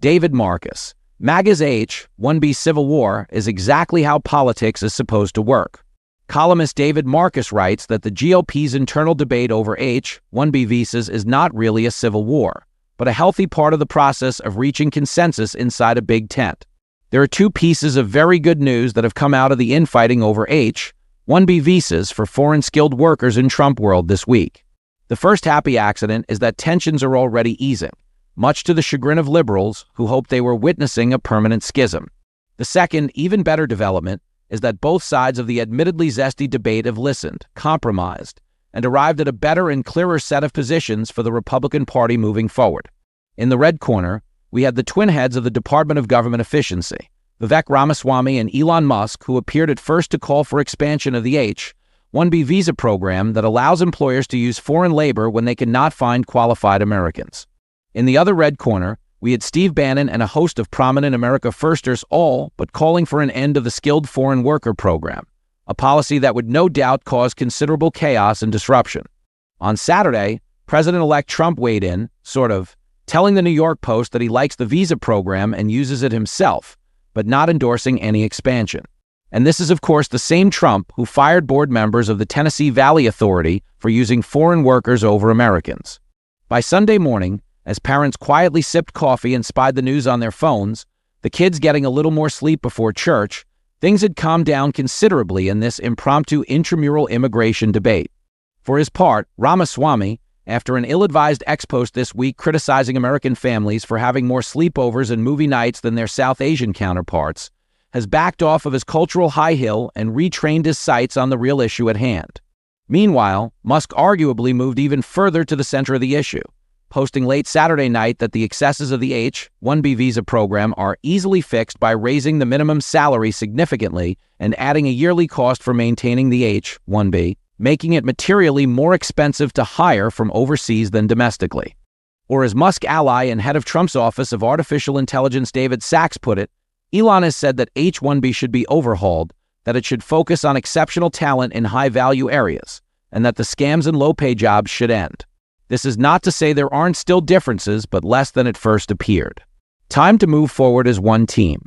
David Marcus. MAGA's H-1B civil war is exactly how politics is supposed to work. Columnist David Marcus writes that the GOP's internal debate over H-1B visas is not really a civil war, but a healthy part of the process of reaching consensus inside a big tent. There are two pieces of very good news that have come out of the infighting over H-1B visas for foreign skilled workers in Trump world this week. The first happy accident is that tensions are already easing, much to the chagrin of liberals who hoped they were witnessing a permanent schism. The second, even better development is that both sides of the admittedly zesty debate have listened, compromised, and arrived at a better and clearer set of positions for the Republican Party moving forward. In the red corner, we had the twin heads of the Department of Government Efficiency, Vivek Ramaswamy and Elon Musk, who appeared at first to call for expansion of the H-1B visa program that allows employers to use foreign labor when they cannot find qualified Americans. In the other red corner, we had Steve Bannon and a host of prominent America Firsters all but calling for an end of the skilled foreign worker program, a policy that would no doubt cause considerable chaos and disruption. On Saturday, President-elect Trump weighed in, telling the New York Post that he likes the visa program and uses it himself, but not endorsing any expansion. And this is, of course, the same Trump who fired board members of the Tennessee Valley Authority for using foreign workers over Americans. By Sunday morning, as parents quietly sipped coffee and spied the news on their phones, the kids getting a little more sleep before church, things had calmed down considerably in this impromptu intramural immigration debate. For his part, Ramaswamy, after an ill-advised ex-post this week criticizing American families for having more sleepovers and movie nights than their South Asian counterparts, has backed off of his cultural high hill and retrained his sights on the real issue at hand. Meanwhile, Musk arguably moved even further to the center of the issue, posting late Saturday night that the excesses of the H-1B visa program are easily fixed by raising the minimum salary significantly and adding a yearly cost for maintaining the H-1B, making it materially more expensive to hire from overseas than domestically. Or as Musk ally and head of Trump's Office of Artificial Intelligence David Sachs put it, Elon has said that H-1B should be overhauled, that it should focus on exceptional talent in high-value areas, and that the scams and low-pay jobs should end. This is not to say there aren't still differences, but less than it first appeared. Time to move forward as one team.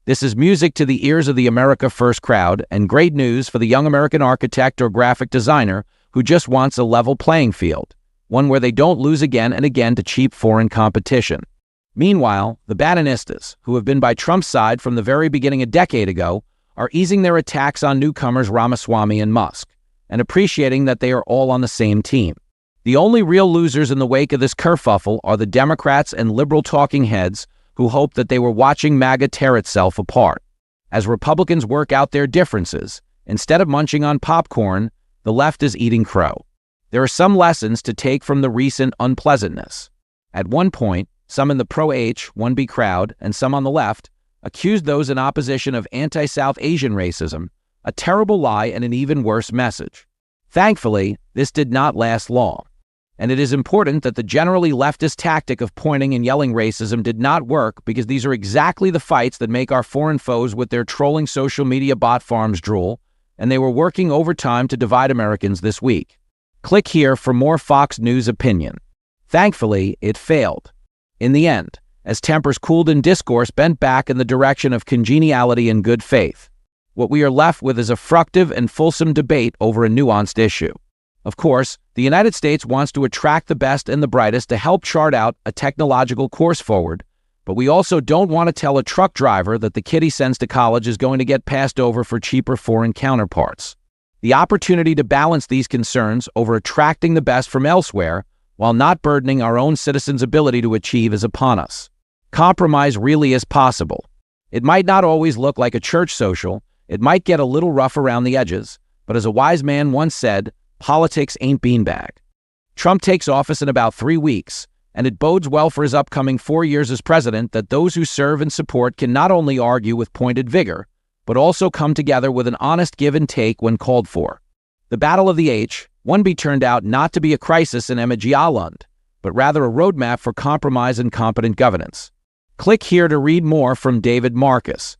This is music to the ears of the America First crowd, and great news for the young American architect or graphic designer who just wants a level playing field, one where they don't lose again and again to cheap foreign competition. Meanwhile, the Bannonistas, who have been by Trump's side from the very beginning a decade ago, are easing their attacks on newcomers Ramaswamy and Musk, and appreciating that they are all on the same team. The only real losers in the wake of this kerfuffle are the Democrats and liberal talking heads who hope that they were watching MAGA tear itself apart. As Republicans work out their differences, instead of munching on popcorn, the left is eating crow. There are some lessons to take from the recent unpleasantness. At one point, some in the pro-H-1B crowd and some on the left accused those in opposition of anti-South Asian racism, a terrible lie and an even worse message. Thankfully, this did not last long. And it is important that the generally leftist tactic of pointing and yelling racism did not work, because these are exactly the fights that make our foreign foes with their trolling social media bot farms drool, and they were working overtime to divide Americans this week. Click here for more Fox News opinion. Thankfully, it failed. In the end, as tempers cooled and discourse bent back in the direction of congeniality and good faith, what we are left with is a fructive and fulsome debate over a nuanced issue. Of course, the United States wants to attract the best and the brightest to help chart out a technological course forward, but we also don't want to tell a truck driver that the kid he sends to college is going to get passed over for cheaper foreign counterparts. The opportunity to balance these concerns over attracting the best from elsewhere while not burdening our own citizens' ability to achieve is upon us. Compromise really is possible. It might not always look like a church social, it might get a little rough around the edges, but as a wise man once said, politics ain't beanbag. Trump takes office in about 3 weeks, and it bodes well for his upcoming 4 years as president that those who serve and support can not only argue with pointed vigor, but also come together with an honest give and take when called for. The Battle of the H-1B turned out not to be a crisis in Emigialand, but rather a roadmap for compromise and competent governance. Click here to read more from David Marcus.